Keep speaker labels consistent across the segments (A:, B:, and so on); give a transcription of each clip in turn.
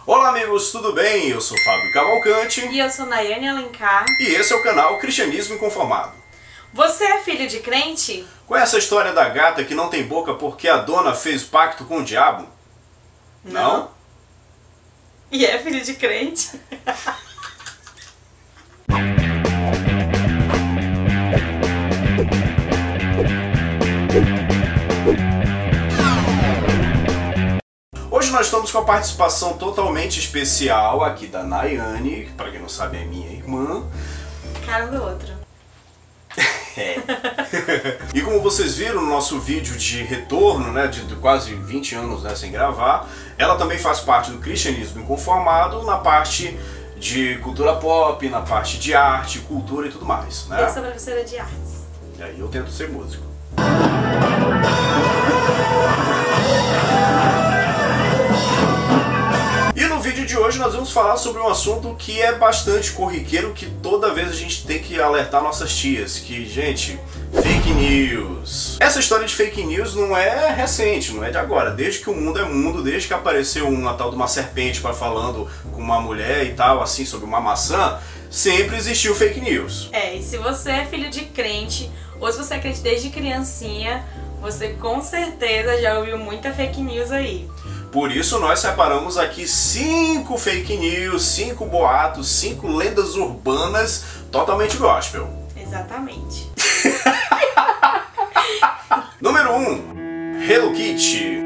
A: Olá amigos, tudo bem? Eu sou Fábio Cavalcante.
B: E eu sou Nayane Alencar.
A: E esse é o canal Cristianismo Inconformado.
B: Você é filho de crente?
A: Conhece a história da gata que não tem boca porque a dona fez pacto com o diabo? Não?
B: E é filho de crente?
A: Hoje nós estamos com a participação totalmente especial aqui da Nayane, que para quem não sabe é minha irmã.
B: Cara do outro.
A: É. E como vocês viram no nosso vídeo de retorno, né, de quase 20 anos, né, sem gravar, ela também faz parte do Cristianismo Inconformado na parte de cultura pop, na parte de arte, cultura e tudo mais, né?
B: Eu sou professora de artes.
A: E aí eu tento ser músico. E no vídeo de hoje nós vamos falar sobre um assunto que é bastante corriqueiro, que toda vez a gente tem que alertar nossas tias, que, gente, fake news. Essa história de fake news não é recente, não é de agora. Desde que o mundo é mundo, desde que apareceu uma tal de uma serpente para falando com uma mulher e tal, assim, sobre uma maçã, sempre existiu fake news.
B: É, e se você é filho de crente, ou se você é crente desde criancinha, você com certeza já ouviu muita fake news aí.
A: Por isso nós separamos aqui 5 fake news, 5 boatos, 5 lendas urbanas totalmente gospel.
B: Exatamente.
A: Número 1. Hello Kitty.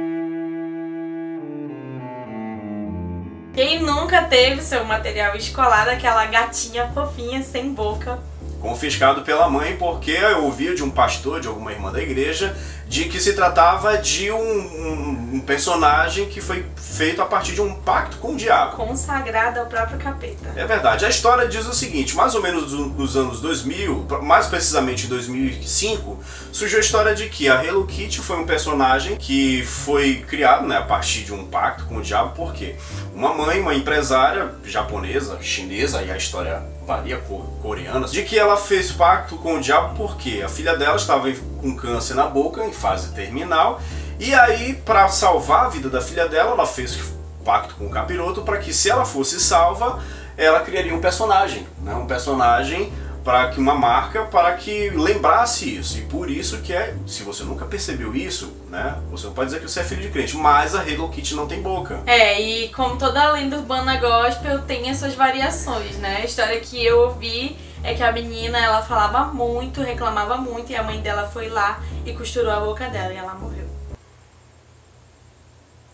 B: Quem nunca teve seu material escolar daquela gatinha fofinha sem boca?
A: Confiscado pela mãe porque eu ouvia de um pastor, de alguma irmã da igreja, de que se tratava de um personagem que foi feito a partir de um pacto com o diabo.
B: Consagrada ao próprio capeta.
A: É verdade. A história diz o seguinte, mais ou menos nos anos 2000, mais precisamente em 2005, surgiu a história de que a Hello Kitty foi um personagem que foi criado, né, a partir de um pacto com o diabo, porque uma mãe, uma empresária japonesa, chinesa, e a história varia, coreana, de que ela fez pacto com o diabo porque a filha dela estava com câncer na boca, em fase terminal, e aí, para salvar a vida da filha dela, ela fez pacto com o capiroto para que, se ela fosse salva, ela criaria um personagem, né? Um personagem para que uma marca para que lembrasse isso. E por isso que se você nunca percebeu isso, né? Você não pode dizer que você é filho de crente, mas a Hello Kitty não tem boca.
B: É, e como toda lenda urbana gospel tem as suas variações, né? A história que eu ouvi é que a menina, ela falava muito, reclamava muito, e a mãe dela foi lá e costurou a boca dela e ela morreu.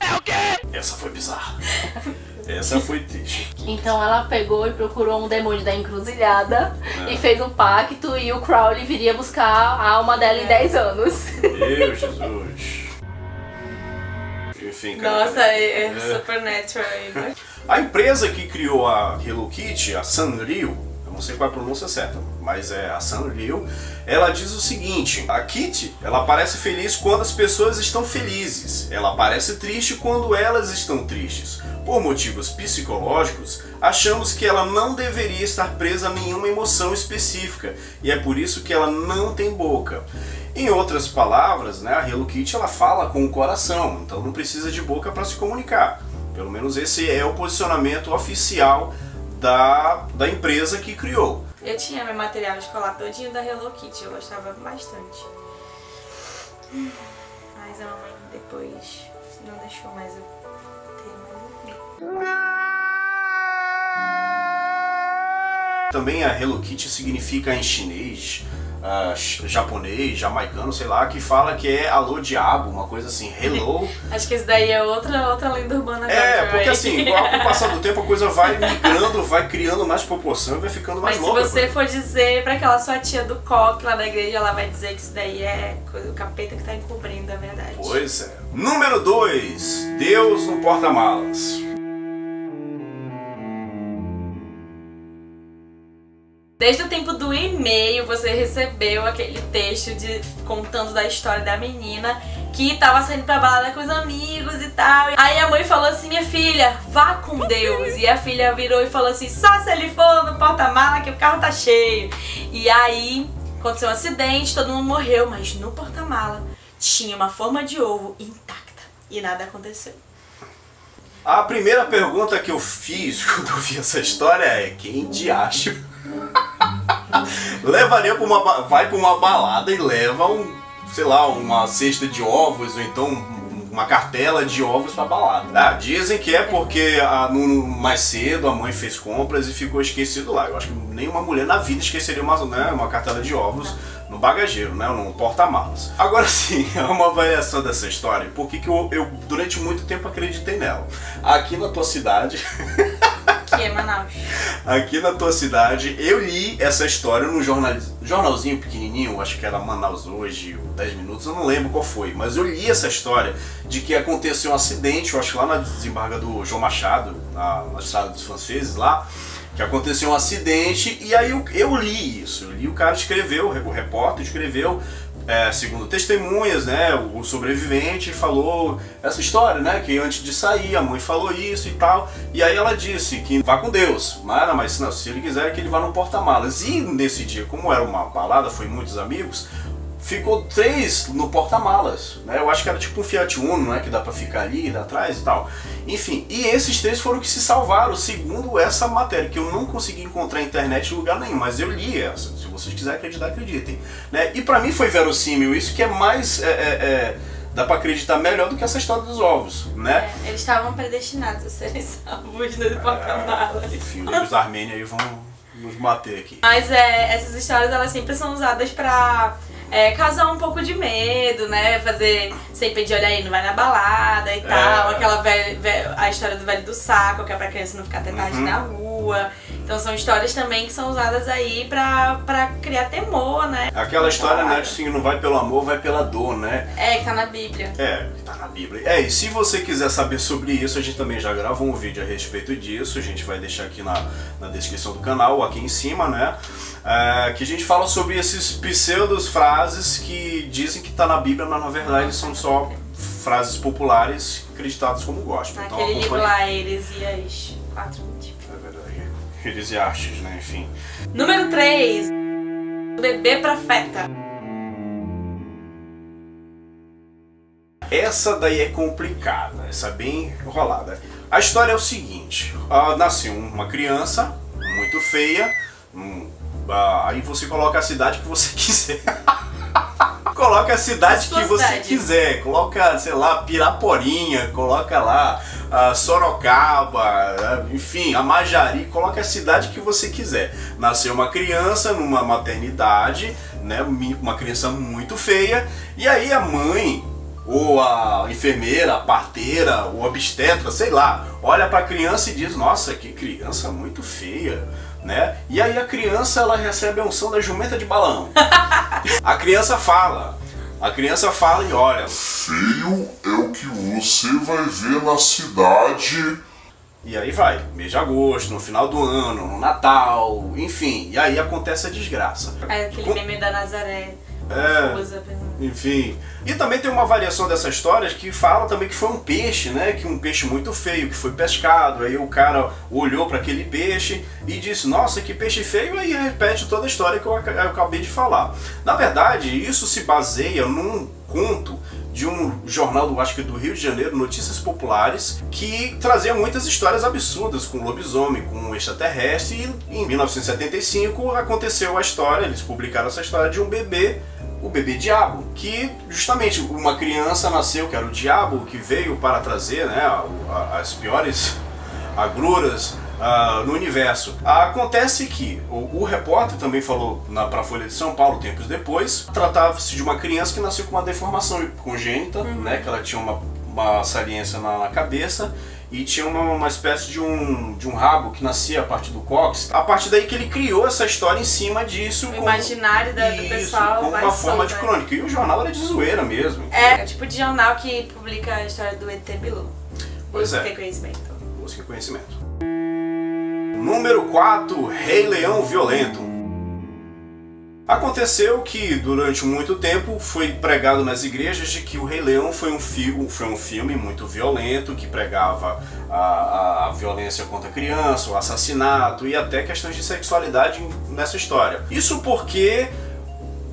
A: É o quê? Essa foi bizarra. Essa foi triste.
C: Então ela pegou e procurou um demônio da encruzilhada e fez um pacto, e o Crowley viria buscar a alma dela em 10 anos.
A: Meu Jesus. Enfim, cara.
B: Nossa, é Supernatural aí, né?
A: A empresa que criou a Hello Kitty, a Sanrio, eu não sei qual é a pronúncia certa, mas é a Sanrio, ela diz o seguinte: a Kitty, ela parece feliz quando as pessoas estão felizes, ela parece triste quando elas estão tristes. Por motivos psicológicos, achamos que ela não deveria estar presa a nenhuma emoção específica, e é por isso que ela não tem boca. Em outras palavras, né, a Hello Kitty ela fala com o coração, então não precisa de boca para se comunicar. Pelo menos esse é o posicionamento oficial da empresa que criou.
B: Eu tinha meu material escolar todinho da Hello Kitty, eu gostava bastante. Mas a mamãe depois não deixou mais eu ter mais.
A: Também a Hello Kitty significa em chinês, japonês, jamaicano, sei lá, que fala que é alô diabo, uma coisa assim, hello.
B: Acho que isso daí é outra lenda urbana.
A: É, porque assim, com o passar do tempo a coisa vai migrando, vai criando mais proporção e vai ficando mais louca.
B: Mas se você for dizer pra aquela sua tia do coque lá da igreja, ela vai dizer que isso daí é o capeta que tá encobrindo a verdade.
A: Pois é. Número 2. Deus no porta-malas.
B: Desde o tempo do e-mail, você recebeu aquele texto contando da história da menina que tava saindo pra balada com os amigos e tal. Aí a mãe falou assim: minha filha, vá com Deus. E a filha virou e falou assim: só se ele for no porta-mala que o carro tá cheio. E aí aconteceu um acidente, todo mundo morreu, mas no porta-mala tinha uma forma de ovo intacta e nada aconteceu.
A: A primeira pergunta que eu fiz quando eu vi essa história é: quem de acho levaria pra vai pra uma balada e leva sei lá, uma cesta de ovos ou então uma cartela de ovos pra balada? Dizem que é porque mais cedo a mãe fez compras e ficou esquecido lá. Eu acho que nenhuma mulher na vida esqueceria uma cartela de ovos no bagageiro, né, no porta-malas. Agora sim, é uma avaliação dessa história, porque que eu durante muito tempo acreditei nela. Aqui na tua cidade...
B: Que é Manaus.
A: Aqui na tua cidade, eu li essa história num jornalzinho pequenininho, acho que era Manaus Hoje, 10 Minutos, eu não lembro qual foi, mas eu li essa história de que aconteceu um acidente, eu acho que lá na desembargador João Machado, na Estrada dos Franceses lá, que aconteceu um acidente, e aí eu li isso, o cara escreveu, o repórter escreveu, segundo testemunhas, né, o sobrevivente falou essa história, né, que antes de sair a mãe falou isso e tal, e aí ela disse que vá com Deus, mas não, se ele quiser que ele vá no porta-malas. E nesse dia, como era uma balada, foi muitos amigos, ficou 3 no porta-malas, né? Eu acho que era tipo um Fiat Uno, né? Que dá pra ficar ali atrás e tal. Enfim, e esses 3 foram que se salvaram, segundo essa matéria, que eu não consegui encontrar na internet em lugar nenhum, mas eu li essa. Se vocês quiserem acreditar, acreditem, né? E pra mim foi verossímil isso, que é mais... dá pra acreditar melhor do que essa história dos ovos, né?
B: Eles estavam predestinados a serem salvos no porta-malas.
A: Enfim, os armênios aí vão nos bater aqui.
B: Mas essas histórias, elas sempre são usadas pra... causar um pouco de medo, né? Fazer sempre de olha aí, não vai na balada e tal. Aquela a história do velho do saco, que é pra criança não ficar até tarde na rua. Então são histórias também que são usadas aí pra criar temor, né?
A: Aquela história, né, assim, não vai pelo amor, vai pela dor, né?
B: Que tá na Bíblia.
A: Que tá na Bíblia. E se você quiser saber sobre isso, a gente também já gravou um vídeo a respeito disso. A gente vai deixar aqui na descrição do canal, aqui em cima, né? Que a gente fala sobre esses pseudos frases que dizem que tá na Bíblia, mas na verdade são só frases populares acreditadas como gospel.
B: Aquele
A: então,
B: livro lá, Heresias 4 motivos.
A: É verdade. Heresiastes, né? Enfim.
B: Número 3. Bebê profeta.
A: Essa daí é complicada, essa é bem enrolada. A história é o seguinte: nasceu uma criança muito feia. Aí você coloca a cidade que você quiser. Coloca a cidade que você quiser. Coloca, sei lá, Piraporinha, coloca lá Sorocaba, enfim, a Majari, coloca a cidade que você quiser. Nasceu uma criança numa maternidade, né, uma criança muito feia, e aí a mãe, ou a enfermeira, a parteira, o obstetra, sei lá, olha para a criança e diz: nossa, que criança muito feia, né? E aí a criança, ela recebe a unção da jumenta de balão. A criança fala e olha:
D: feio é o que você vai ver na cidade.
A: E aí vai, mês de agosto, no final do ano, no Natal, enfim, e aí acontece a desgraça.
B: Aquele meme da Nazaré.
A: Enfim. E também tem uma variação dessa história que fala também que foi um peixe, né? Que um peixe muito feio, que foi pescado. Aí o cara olhou para aquele peixe e disse: nossa, que peixe feio. Aí repete toda a história que eu acabei de falar. Na verdade, isso se baseia num conto de um jornal, acho que do Rio de Janeiro, Notícias Populares, que trazia muitas histórias absurdas com lobisomem, com extraterrestre. E em 1975 aconteceu a história, eles publicaram essa história de um bebê, o bebê diabo, que justamente uma criança nasceu, que era o diabo, que veio para trazer, né, as piores agruras no universo. Acontece que o repórter também falou para a Folha de São Paulo tempos depois, tratava-se de uma criança que nasceu com uma deformação congênita, né, que ela tinha uma saliência na cabeça e tinha uma espécie de um rabo que nascia a partir do cóccix. A partir daí que ele criou essa história em cima disso.
B: O imaginário do pessoal
A: como uma forma de crônica. E o jornal era de zoeira mesmo.
B: É o tipo de jornal que publica a história do ET Bilu.
A: Pois é.
B: Busque conhecimento.
A: Busque conhecimento. Número 4, Rei Leão Violento. Aconteceu que durante muito tempo foi pregado nas igrejas de que o Rei Leão foi um filme muito violento, que pregava a violência contra a criança, o assassinato e até questões de sexualidade nessa história. Isso porque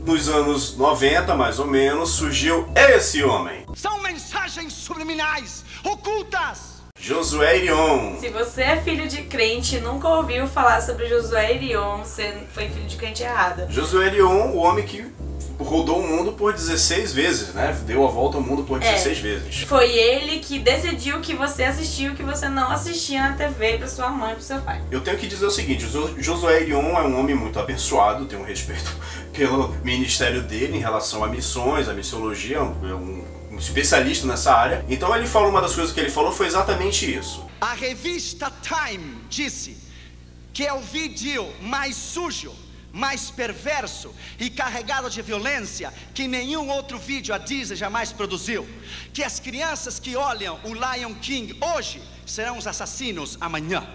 A: nos anos 90, mais ou menos, surgiu esse homem.
E: São mensagens subliminais, ocultas!
A: Josué Irion.
B: Se você é filho de crente e nunca ouviu falar sobre Josué Irion, você foi filho de crente errado.
A: Josué Irion, o homem que rodou o mundo por 16 vezes, né? Deu a volta ao mundo por 16 vezes.
B: Foi ele que decidiu que você assistiu, que você não assistia na TV pra sua mãe e pro seu pai.
A: Eu tenho que dizer o seguinte, Josué Irion é um homem muito abençoado, tenho um respeito pelo ministério dele em relação a missões, a missiologia, é um especialista nessa área. Então ele falou, uma das coisas que ele falou foi exatamente isso.
E: A revista Time disse que é o vídeo mais sujo, mais perverso e carregado de violência que nenhum outro vídeo a Disney jamais produziu. Que as crianças que olham o Lion King hoje serão os assassinos amanhã.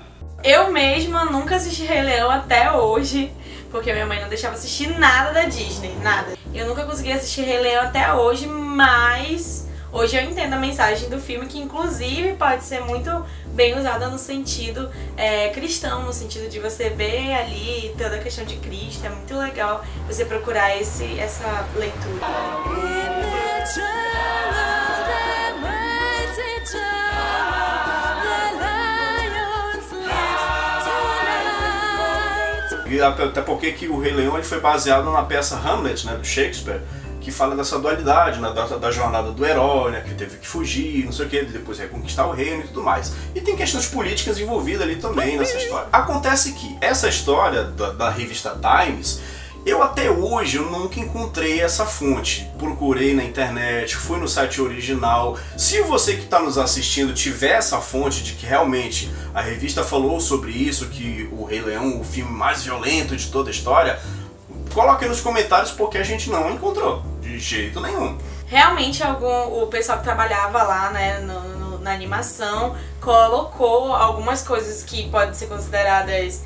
B: Eu mesma nunca assisti Rei Leão até hoje, porque minha mãe não deixava assistir nada da Disney, nada. Eu nunca consegui assistir Rei Leão até hoje, mas hoje eu entendo a mensagem do filme, que inclusive pode ser muito bem usada no sentido cristão, no sentido de você ver ali toda a questão de Cristo. É muito legal você procurar essa leitura.
A: Até porque que o Rei Leão ele foi baseado na peça Hamlet, né, do Shakespeare, que fala dessa dualidade, né, da jornada do herói, né, que teve que fugir, não sei o que, depois reconquistar o reino e tudo mais. E tem questões políticas envolvidas ali também nessa história. Acontece que essa história da revista Times, eu até hoje eu nunca encontrei essa fonte. Procurei na internet, fui no site original. Se você que está nos assistindo tiver essa fonte de que realmente a revista falou sobre isso, que o Rei Leão, o filme mais violento de toda a história, coloque nos comentários, porque a gente não encontrou de jeito nenhum.
B: Realmente o pessoal que trabalhava lá, né, na animação, colocou algumas coisas que podem ser consideradas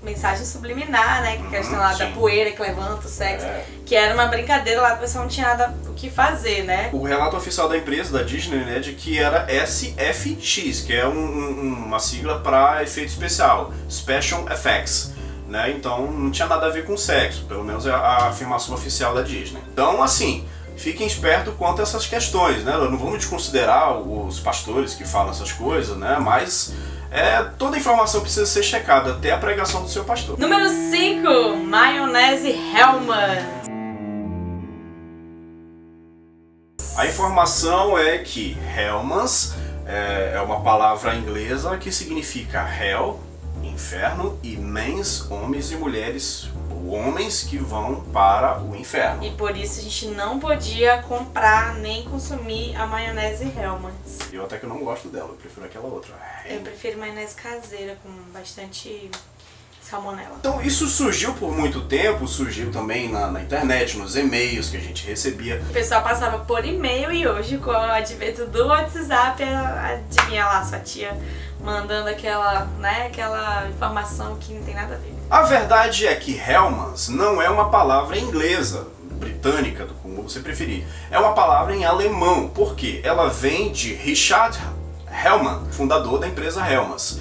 B: mensagem subliminar, né, que é a questão lá da poeira que levanta o sexo, que era uma brincadeira lá, o pessoal não tinha nada o que fazer, né.
A: O relato oficial da empresa, da Disney, né, de que era SFX, que é uma sigla para efeito especial, Special Effects, né, então não tinha nada a ver com sexo, pelo menos é a afirmação oficial da Disney. Então, assim, fiquem espertos quanto a essas questões, né, não vamos desconsiderar os pastores que falam essas coisas, né, mas toda informação precisa ser checada, até a pregação do seu pastor.
B: Número 5, maionese Hellmann's.
A: A informação é que Hellmann's é uma palavra inglesa que significa Hell, inferno, e mens, homens e mulheres, homens que vão para o inferno.
B: E por isso a gente não podia comprar nem consumir a maionese Hellmann's.
A: Eu até que não gosto dela, eu prefiro aquela outra.
B: Eu prefiro maionese caseira com bastante salmonela.
A: Então isso surgiu por muito tempo, surgiu também na internet, nos e-mails que a gente recebia.
B: O pessoal passava por e-mail e hoje com o advento do WhatsApp, adivinha lá, sua tia mandando aquela informação que não tem nada a ver.
A: A verdade é que Hellmann's não é uma palavra inglesa, britânica, como você preferir. É uma palavra em alemão, porque ela vem de Richard Hellmann, fundador da empresa Hellmann's.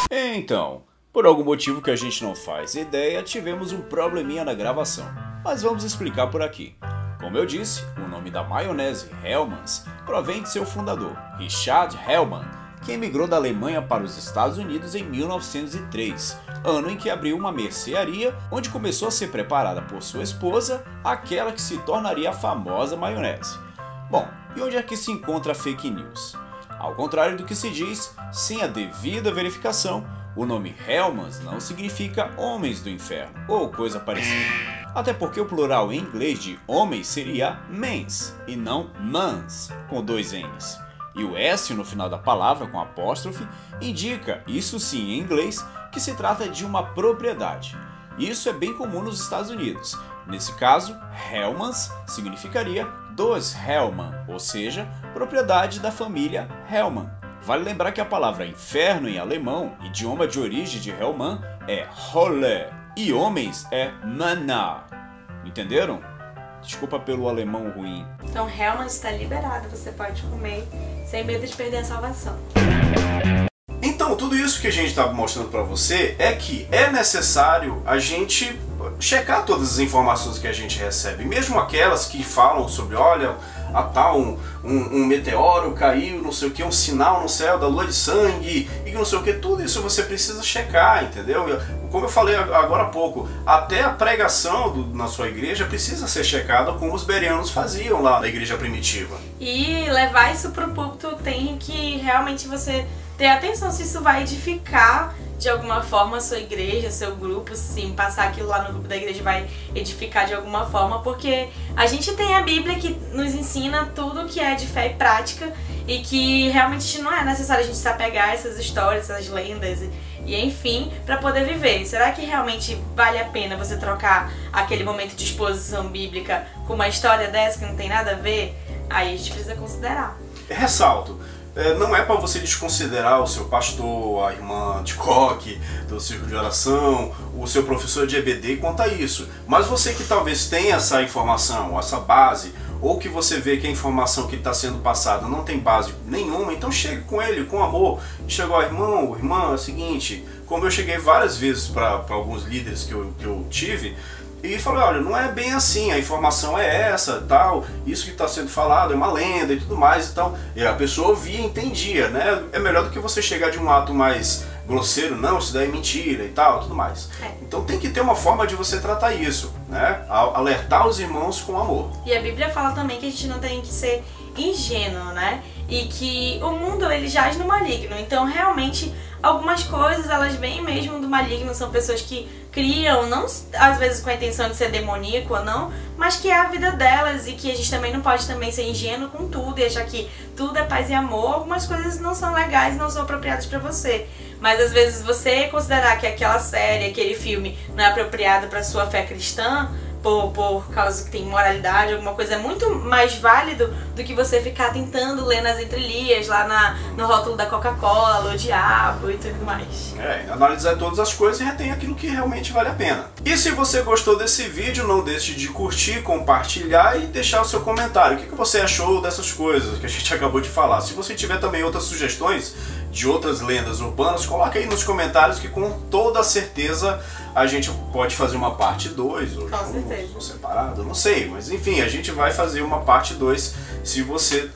F: Então, por algum motivo que a gente não faz ideia, tivemos um probleminha na gravação, mas vamos explicar por aqui. Como eu disse, o nome da maionese Hellmann's provém de seu fundador, Richard Hellmann, que emigrou da Alemanha para os Estados Unidos em 1903, ano em que abriu uma mercearia onde começou a ser preparada por sua esposa aquela que se tornaria a famosa maionese. Bom, e onde é que se encontra a fake news? Ao contrário do que se diz, sem a devida verificação, o nome Hellmann's não significa homens do inferno, ou coisa parecida. Até porque o plural em inglês de homens seria mens, e não mans, com 2 N's. E o S no final da palavra, com apóstrofe, indica, isso sim em inglês, que se trata de uma propriedade. Isso é bem comum nos Estados Unidos. Nesse caso, Hellmann's significaria dos Hellmann, ou seja, propriedade da família Hellmann. Vale lembrar que a palavra inferno em alemão, idioma de origem de Hellmann, é Hölle, e homens é Männer. Entenderam? Desculpa pelo alemão ruim.
B: Então Hellmann's está liberado, você pode comer sem medo de perder a salvação.
A: Então, tudo isso que a gente está mostrando para você é que é necessário a gente checar todas as informações que a gente recebe, mesmo aquelas que falam sobre, olha, um meteoro caiu, não sei o que, um sinal no céu da lua de sangue, e não sei o que, tudo isso você precisa checar, entendeu? Como eu falei agora há pouco, até a pregação na sua igreja precisa ser checada como os bereanos faziam lá na igreja primitiva.
B: E levar isso pro púlpito tem que realmente você ter atenção se isso vai edificar de alguma forma a sua igreja, seu grupo, sim, passar aquilo lá no grupo da igreja vai edificar de alguma forma, porque a gente tem a Bíblia que nos ensina tudo que é de fé e prática e que realmente não é necessário a gente se apegar a essas histórias, essas lendas e enfim, para poder viver. Será que realmente vale a pena você trocar aquele momento de exposição bíblica com uma história dessa que não tem nada a ver? Aí a gente precisa considerar.
A: Ressalto, não é para você desconsiderar o seu pastor, a irmã de coque, do círculo de oração, o seu professor de EBD quanto a isso. Mas você que talvez tenha essa informação, essa base, ou que você vê que a informação que está sendo passada não tem base nenhuma, então chegue com ele, com amor. Chegou, irmão, irmã, é o seguinte, como eu cheguei várias vezes para alguns líderes que eu tive, e falei, olha, não é bem assim, a informação é essa, tal, isso que está sendo falado é uma lenda e tudo mais, então, e a pessoa ouvia e entendia, né? É melhor do que você chegar de um ato mais grosseiro, não, isso daí é mentira e tal, tudo mais. Então tem que ter uma forma de você tratar isso, né? Alertar os irmãos com amor.
B: E a Bíblia fala também que a gente não tem que ser ingênuo, né? E que o mundo, ele jaz no maligno, então realmente algumas coisas elas vêm mesmo do maligno, são pessoas que criam, não às vezes com a intenção de ser demoníaco ou não, mas que é a vida delas e que a gente também não pode também ser ingênuo com tudo e achar que tudo é paz e amor. Algumas coisas não são legais, não são apropriadas para você, mas às vezes você considerar que aquela série, aquele filme não é apropriado para sua fé cristã, por causa que tem imoralidade, alguma coisa, é muito mais válido do que você ficar tentando ler nas entrelinhas, lá no rótulo da Coca-Cola, alô diabo e tudo mais.
A: Analisar todas as coisas e retém aquilo que realmente vale a pena. E se você gostou desse vídeo, não deixe de curtir, compartilhar e deixar o seu comentário. O que você achou dessas coisas que a gente acabou de falar? Se você tiver também outras sugestões de outras lendas urbanas, coloque aí nos comentários que com toda certeza a gente pode fazer uma parte 2 ou separado, não sei, mas enfim, a gente vai fazer uma parte 2 se você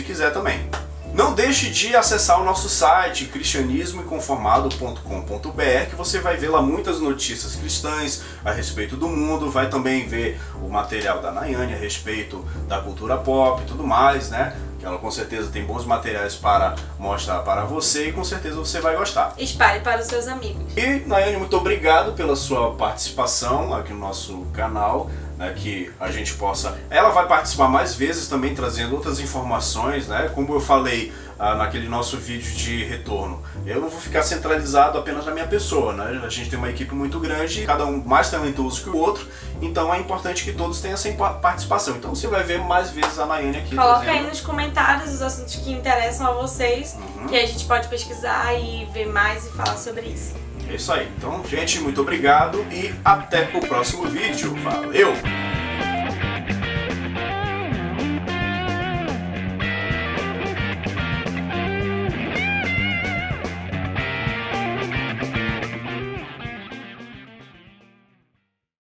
A: quiser também. Não deixe de acessar o nosso site cristianismoinconformado.com.br, que você vai ver lá muitas notícias cristãs a respeito do mundo, vai também ver o material da Nayane a respeito da cultura pop e tudo mais, né? Ela com certeza tem bons materiais para mostrar para você e com certeza você vai gostar.
B: Espalhe para os seus amigos.
A: E Nayane, muito obrigado pela sua participação aqui no nosso canal, né, que a gente possa... Ela vai participar mais vezes também, trazendo outras informações, né? Como eu falei naquele nosso vídeo de retorno, eu não vou ficar centralizado apenas na minha pessoa, né? A gente tem uma equipe muito grande, cada um mais talentoso que o outro, então é importante que todos tenham essa participação. Então você vai ver mais vezes a Nayane aqui.
B: Coloca aí nos comentários os assuntos que interessam a vocês, que a gente pode pesquisar e ver mais e falar sobre isso.
A: É isso aí. Então, gente, muito obrigado e até o próximo vídeo. Valeu!